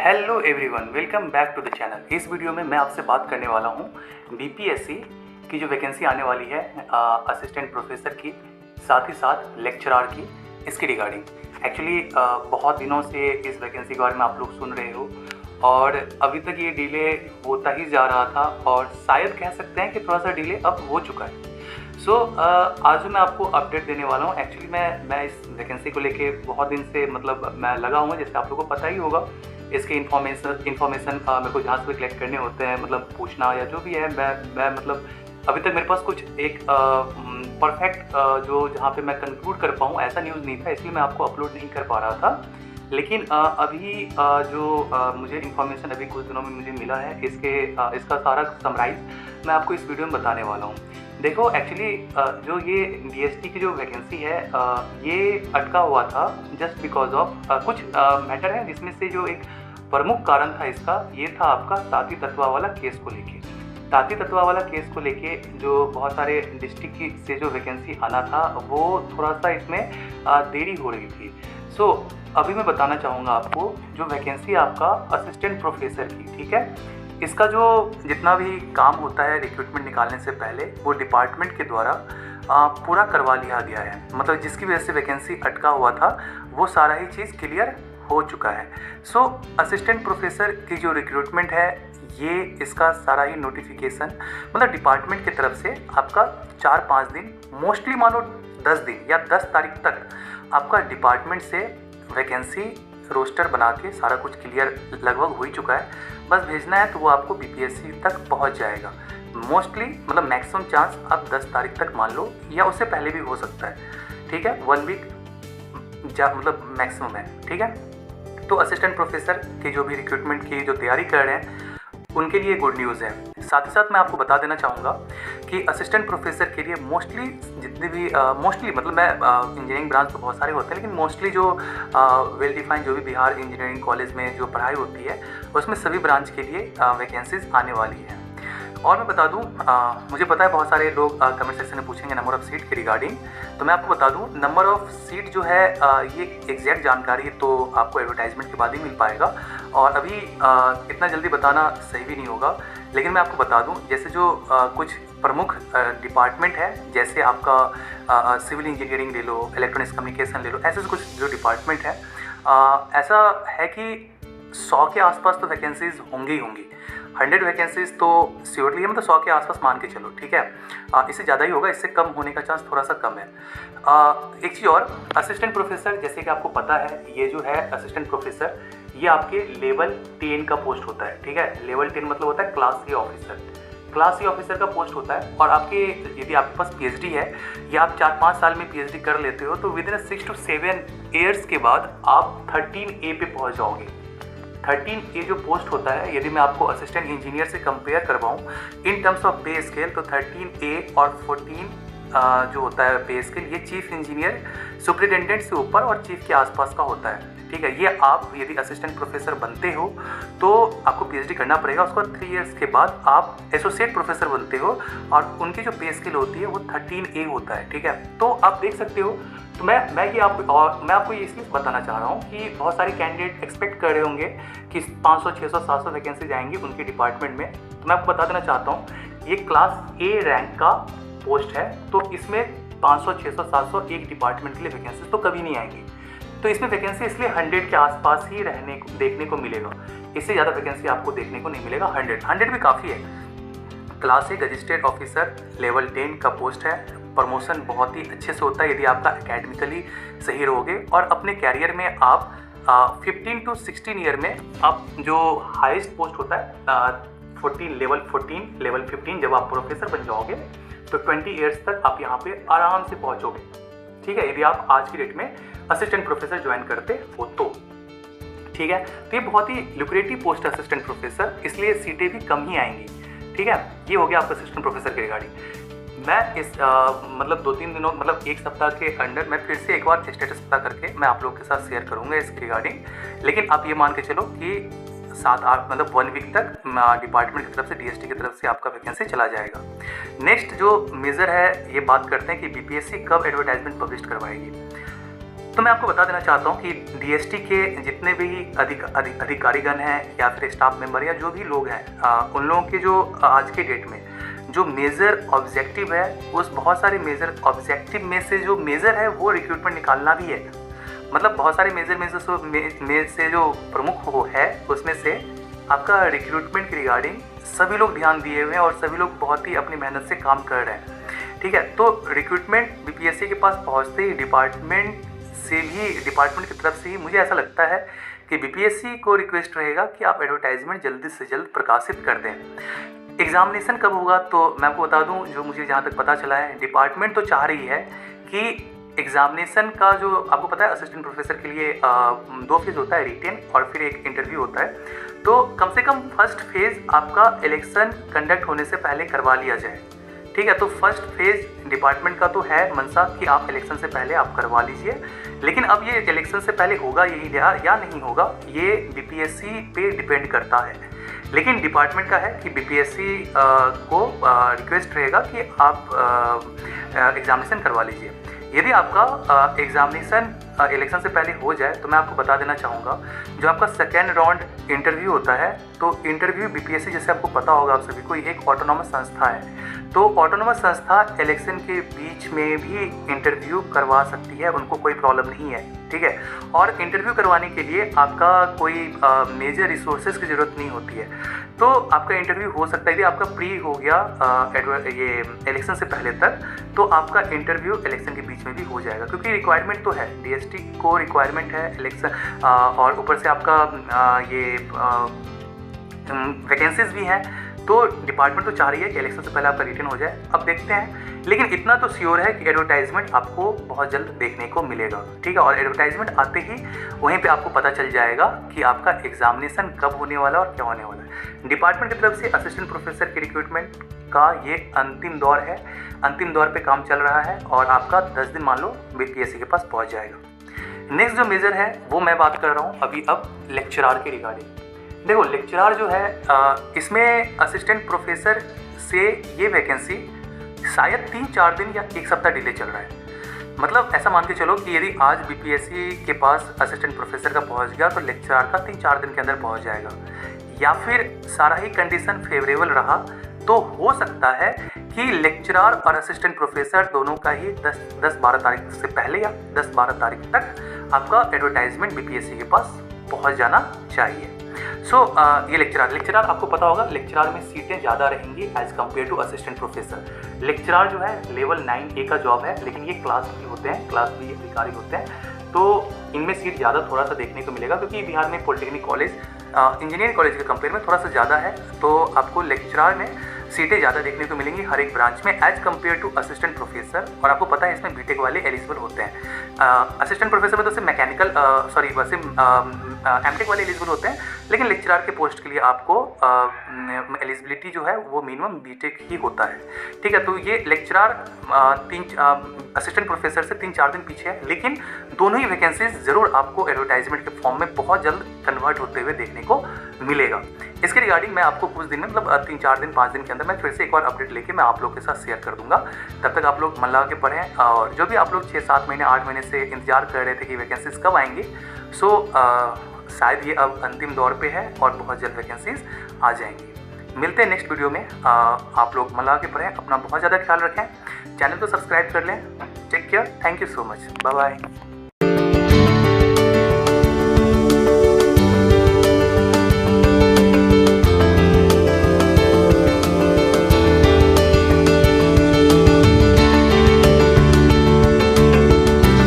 Hello everyone, welcome back to the channel. इस video में मैं आपसे बात करने वाला हूँ बीपीएससी की जो वैकेंसी आने वाली है असिस्टेंट प्रोफेसर की, साथ ही साथ लेक्चरर की, इसकी रिगार्डिंग। एक्चुअली बहुत दिनों से इस वैकेंसी के बारे में आप लोग सुन रहे हो और अभी तक ये डिले होता ही जा रहा था और शायद कह सकते हैं कि थोड़ा सा डिले अब हो चुका है। आज मैं आपको अपडेट देने वाला हूँ। एक्चुअली मैं इस वैकेंसी को लेके बहुत दिन से मैं लगा हूँ, जैसे आप लोगों को पता ही होगा। इसके इन्फॉर्मेशन मेरे को जहाँ से भी कलेक्ट करने होते हैं, पूछना या जो भी है, मैं अभी तक मेरे पास कुछ एक परफेक्ट जो जहाँ पे मैं कंक्लूड कर पाऊँ ऐसा न्यूज़ नहीं था, इसलिए मैं आपको अपलोड नहीं कर पा रहा था। लेकिन अभी मुझे इन्फॉर्मेशन अभी कुछ दिनों में मुझे मिला है, इसका सारा समराइज मैं आपको इस वीडियो में बताने वाला हूँ। देखो, एक्चुअली जो ये डीएसटी की जो वैकेंसी है ये अटका हुआ था जस्ट बिकॉज ऑफ कुछ मैटर है, जिसमें से जो एक प्रमुख कारण था इसका, ये था आपका ताती तत्वा वाला केस को लेके। ताती तत्वा वाला केस को लेके जो बहुत सारे डिस्ट्रिक्ट से जो वैकेंसी आना था वो थोड़ा सा इसमें देरी हो रही थी। अभी मैं बताना चाहूँगा आपको जो वैकेंसी आपका असिस्टेंट प्रोफेसर की, ठीक है, इसका जो जितना भी काम होता है रिक्रूटमेंट निकालने से पहले वो डिपार्टमेंट के द्वारा पूरा करवा लिया गया है। जिसकी वजह से वैकेंसी अटका हुआ था वो सारा ही चीज़ क्लियर हो चुका है। असिस्टेंट प्रोफेसर की जो रिक्रूटमेंट है ये इसका सारा ही नोटिफिकेशन डिपार्टमेंट की तरफ से आपका 4-5 दिन, मोस्टली मानो 10 दिन या 10 तारीख तक आपका डिपार्टमेंट से वैकेंसी रोस्टर बना के सारा कुछ क्लियर लगभग हो ही चुका है। बस भेजना है तो वो आपको बीपीएससी तक पहुंच जाएगा। मोस्टली मैक्सिमम चांस आप 10 तारीख तक मान लो, या उससे पहले भी हो सकता है, ठीक है। 1 वीक मैक्सिमम है, ठीक है। तो असिस्टेंट प्रोफेसर की जो भी रिक्रूटमेंट की जो तैयारी कर रहे हैं उनके लिए गुड न्यूज़ है। साथ ही साथ मैं आपको बता देना चाहूँगा कि असिस्टेंट प्रोफेसर के लिए मोस्टली जितने भी मैं इंजीनियरिंग ब्रांच तो बहुत सारे होते हैं, लेकिन मोस्टली जो वेल डिफाइंड जो भी बिहार इंजीनियरिंग कॉलेज में जो पढ़ाई होती है उसमें सभी ब्रांच के लिए वैकेंसीज आने वाली है। और मैं बता दूं, मुझे पता है बहुत सारे लोग कमेंट सेक्शन में पूछेंगे नंबर ऑफ़ सीट के रिगार्डिंग, तो मैं आपको बता दूं नंबर ऑफ़ सीट जो है ये एग्जैक्ट जानकारी तो आपको एडवर्टाइजमेंट के बाद ही मिल पाएगा और अभी इतना जल्दी बताना सही भी नहीं होगा। लेकिन मैं आपको बता दूं, जैसे जो कुछ प्रमुख डिपार्टमेंट है, जैसे आपका सिविल इंजीनियरिंग ले लो, इलेक्ट्रॉनिक्स कम्युनिकेशन ले लो, ऐसे कुछ जो डिपार्टमेंट है ऐसा है कि 100 के आसपास तो वैकेंसीज होंगी ही होंगी। 100 वैकेंसीज तो श्योरली है, 100 के आसपास मान के चलो, ठीक है। इससे ज़्यादा ही होगा, इससे कम होने का चांस थोड़ा सा कम है। एक चीज़ और, असिस्टेंट प्रोफेसर जैसे कि आपको पता है, ये जो है असिस्टेंट प्रोफेसर ये आपके लेवल 10 का पोस्ट होता है, ठीक है। लेवल 10 मतलब होता है क्लास ए ऑफिसर। क्लास ए ऑफिसर का पोस्ट होता है और यदि आपके पास पीएचडी है या आप 4-5 साल में पीएचडी कर लेते हो तो विदिन 6 to 7 ईयर्स के बाद आप 13A पे पहुंच जाओगे। 13A जो पोस्ट होता है, यदि मैं आपको असिस्टेंट इंजीनियर से कंपेयर करवाऊँ in terms of pay scale, तो 13A और 14 जो होता है पे स्केल, ये चीफ इंजीनियर सुपरिटेंडेंट से ऊपर और चीफ के आसपास का होता है, ठीक है। ये आप यदि असिस्टेंट प्रोफेसर बनते हो तो आपको पीएचडी करना पड़ेगा। उसके बाद 3 इयर्स के बाद आप एसोसिएट प्रोफेसर बनते हो और उनकी जो पे स्केल होती है वो 13A होता है, ठीक है। तो आप देख सकते हो। तो मैं आपको ये इसलिए बताना चाह रहा हूँ कि बहुत सारे कैंडिडेट एक्सपेक्ट कर रहे होंगे कि 500, 600, 700 वैकेंसी जाएंगी उनके डिपार्टमेंट में। तो मैं आपको बता देना चाहता हूँ, ये क्लास ए रैंक का पोस्ट है, तो इसमें 500, 600, 700 एक डिपार्टमेंट के लिए वैकेंसी तो कभी नहीं आएंगी। तो इसमें वैकेंसी इसलिए 100 के आसपास ही देखने को मिलेगा, इससे ज़्यादा वैकेंसी आपको देखने को नहीं मिलेगा। 100 भी काफ़ी है। क्लास ए रजिस्ट्रेड ऑफिसर लेवल 10 का पोस्ट है। प्रमोशन बहुत ही अच्छे से होता है यदि आपका एकेडमिकली सही रहोगे और अपने कैरियर में आप 15 to 16 ईयर में आप जो हाईएस्ट पोस्ट होता है लेवल 15 जब आप प्रोफेसर बन जाओगे तो 20 ईयर्स तक आप यहाँ पे आराम से पहुँचोगे, ठीक है, यदि आप आज की डेट में असिस्टेंट प्रोफेसर ज्वाइन करते हो तो, ठीक है। तो ये बहुत ही लुक्रेटिव पोस्ट है असिस्टेंट प्रोफेसर, इसलिए सीटें भी कम ही आएंगी, ठीक है। ये हो गया आपका असिस्टेंट प्रोफेसर के रिगार्डिंग। मैं इस 2-3 दिनों एक सप्ताह के अंदर मैं फिर से एक बार स्टेटस पता करके मैं आप लोगों के साथ शेयर करूंगा इसके रिगार्डिंग। लेकिन आप ये मान के चलो कि 7-8 1 वीक तक डिपार्टमेंट की तरफ से, डीएसटी की तरफ से आपका वैकेंसी चला जाएगा। नेक्स्ट जो मेजर है, ये बात करते हैं कि बीपीएससी कब एडवर्टाइजमेंट पब्लिश करवाएगी। तो मैं आपको बता देना चाहता हूँ कि डीएसटी के जितने भी अधिकारीगण हैं या फिर स्टाफ मेंबर या जो भी लोग हैं, उन लोगों के जो आज के डेट में जो मेजर ऑब्जेक्टिव है, उस बहुत सारे मेजर ऑब्जेक्टिव में से जो मेजर है वो रिक्रूटमेंट निकालना भी है। मतलब बहुत सारे मेजर में से जो प्रमुख वो है उसमें से आपका रिक्रूटमेंट के रिगार्डिंग सभी लोग ध्यान दिए हुए हैं और सभी लोग बहुत ही अपनी मेहनत से काम कर रहे हैं। ठीक है, तो रिक्रूटमेंट बीपीएससी के पास पहुंचते ही डिपार्टमेंट की तरफ से ही मुझे ऐसा लगता है कि बीपीएससी को रिक्वेस्ट रहेगा कि आप एडवर्टाइजमेंट जल्दी से जल्द प्रकाशित कर दें। एग्जामिनेशन कब होगा तो मैं आपको बता दूं, जो मुझे जहाँ तक पता चला है, डिपार्टमेंट तो चाह रही है कि एग्जामिनेशन का जो आपको पता है असिस्टेंट प्रोफेसर के लिए 2 फेज होता है, रिटेन और फिर एक इंटरव्यू होता है। तो कम से कम फर्स्ट फेज आपका इलेक्शन कंडक्ट होने से पहले करवा लिया जाए। ठीक है, तो फर्स्ट फेज डिपार्टमेंट का तो है मनसा कि आप इलेक्शन से पहले आप करवा लीजिए, लेकिन अब ये इलेक्शन से पहले होगा यही या नहीं होगा ये बीपीएससी पे डिपेंड करता है। लेकिन डिपार्टमेंट का है कि बीपीएससी को रिक्वेस्ट रहेगा कि आप एग्जामिनेशन करवा लीजिए। यदि आपका एग्जामिनेशन इलेक्शन से पहले हो जाए तो मैं आपको बता देना चाहूँगा, जो आपका सेकेंड राउंड इंटरव्यू होता है, तो इंटरव्यू बीपीएससी, जैसे आपको पता होगा आप सभी को, एक ऑटोनॉमस संस्था है। तो ऑटोनॉमस संस्था इलेक्शन के बीच में भी इंटरव्यू करवा सकती है, उनको कोई प्रॉब्लम नहीं है। ठीक है, और इंटरव्यू करवाने के लिए आपका कोई मेजर रिसोर्सेज की ज़रूरत नहीं होती है। तो आपका इंटरव्यू हो सकता है, यदि आपका प्री हो गया ये इलेक्शन से पहले तक, तो आपका इंटरव्यू इलेक्शन के बीच में भी हो जाएगा, क्योंकि रिक्वायरमेंट तो है, डीएसटी को रिक्वायरमेंट है इलेक्शन, और ऊपर से आपका ये वैकेंसीज भी हैं। तो डिपार्टमेंट तो चाह रही है कि इलेक्शन से पहले आपका रिटर्न हो जाए। अब देखते हैं, लेकिन इतना तो श्योर है कि एडवर्टाइजमेंट आपको बहुत जल्द देखने को मिलेगा। ठीक है, और एडवर्टाइजमेंट आते ही वहीं पे आपको पता चल जाएगा कि आपका एग्जामिनेशन कब होने वाला है और क्या होने वाला है। डिपार्टमेंट की तरफ से असिस्टेंट प्रोफेसर के रिक्रूटमेंट का ये अंतिम दौर है, अंतिम दौर पे काम चल रहा है और आपका 10 दिन मान लो बीपीएससी के पास पहुँच जाएगा। नेक्स्ट जो मेजर है वो मैं बात कर रहा हूँ अभी अब लेक्चरार के रिगार्डिंग। देखो, लेक्चरार जो है इसमें असिस्टेंट प्रोफेसर से ये वैकेंसी शायद 3-4 दिन या 1 सप्ताह डिले चल रहा है। मतलब ऐसा मान के चलो कि यदि आज बीपीएससी के पास असिस्टेंट प्रोफेसर का पहुंच गया तो लेक्चरार का 3-4 दिन के अंदर पहुंच जाएगा, या फिर सारा ही कंडीशन फेवरेबल रहा तो हो सकता है कि लेक्चरार और असिस्टेंट प्रोफेसर दोनों का ही 10-12 तारीख से पहले या 10-12 तारीख तक आपका एडवर्टाइजमेंट बीपीएससी के पास पहुंच जाना चाहिए। ये लेक्चरार आपको पता होगा, लेक्चरार में सीटें ज़्यादा रहेंगी as compare to assistant professor. Lecturer जो है लेवल 9A का जॉब है, लेकिन ये क्लास B होते हैं, क्लास B अधिकारी होते हैं, तो इनमें सीट ज़्यादा थोड़ा सा देखने को मिलेगा, क्योंकि बिहार में पॉलिटेक्निक कॉलेज इंजीनियरिंग कॉलेज के कंपेयर में थोड़ा सा ज़्यादा है, तो आपको लेक्चरार में सीटें ज़्यादा देखने को मिलेंगी हर एक ब्रांच में as compare to assistant professor. और आपको पता है इसमें बीटेक वाले एलिजिबल होते हैं। असिस्टेंट प्रोफेसर में तो सिर्फ एमटेक वाले एलिजिबल होते हैं, लेकिन लेक्चरार के पोस्ट के लिए आपको एलिजिबिलिटी जो है वो मिनिमम बीटेक ही होता है। ठीक है, तो ये लेक्चरार असिस्टेंट प्रोफेसर से 3-4 दिन पीछे है, लेकिन दोनों ही वैकेंसीज ज़रूर आपको एडवर्टाइजमेंट के फॉर्म में बहुत जल्द कन्वर्ट होते हुए देखने को मिलेगा। इसके रिगार्डिंग मैं आपको कुछ दिन में, मतलब 3-4 दिन 5 दिन के अंदर मैं फिर से एक बार अपडेट लेके मैं आप लोग के साथ शेयर कर दूंगा। तब तक आप लोग मन लगा के पढ़ें, और जो भी आप लोग 6-7 महीने 8 महीने से इंतजार कर रहे थे कि वैकेंसीज कब आएंगी, शायद ये अब अंतिम दौर पे है और बहुत जल्द वैकेंसीज आ जाएंगी। मिलते हैं नेक्स्ट वीडियो में। आप लोग मन लगा के पढ़ें, अपना बहुत ज़्यादा ख्याल रखें, चैनल को सब्सक्राइब कर लें। Take care, thank you so much, bye bye.